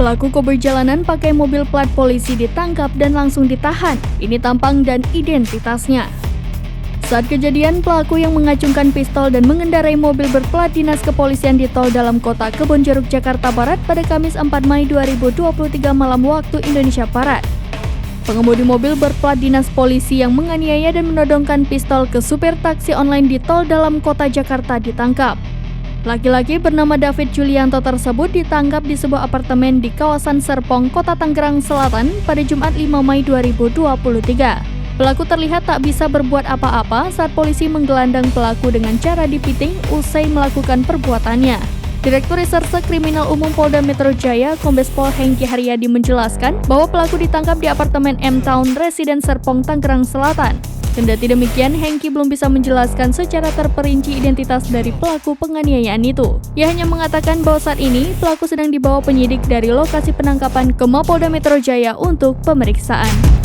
Pelaku koboi jalanan pakai mobil plat polisi ditangkap dan langsung ditahan. Ini tampang dan identitasnya. Saat kejadian, pelaku yang mengacungkan pistol dan mengendarai mobil berplat dinas kepolisian di tol dalam kota Kebonjeruk, Jakarta Barat pada Kamis 4 Mei 2023 malam waktu Indonesia Barat. Pengemudi mobil berplat dinas polisi yang menganiaya dan menodongkan pistol ke supir taksi online di tol dalam kota Jakarta ditangkap. Laki-laki bernama David Julianto tersebut ditangkap di sebuah apartemen di kawasan Serpong, Kota Tangerang Selatan pada Jumat 5 Mei 2023. Pelaku terlihat tak bisa berbuat apa-apa saat polisi menggelandang pelaku dengan cara dipiting usai melakukan perbuatannya. Direktur Reserse Kriminal Umum Polda Metro Jaya, Kombes Pol Hengki Haryadi menjelaskan bahwa pelaku ditangkap di apartemen M Town Residen Serpong, Tangerang Selatan. Kendati demikian, Hengki belum bisa menjelaskan secara terperinci identitas dari pelaku penganiayaan itu. Ia hanya mengatakan bahwa saat ini pelaku sedang dibawa penyidik dari lokasi penangkapan ke Mapolda Metro Jaya untuk pemeriksaan.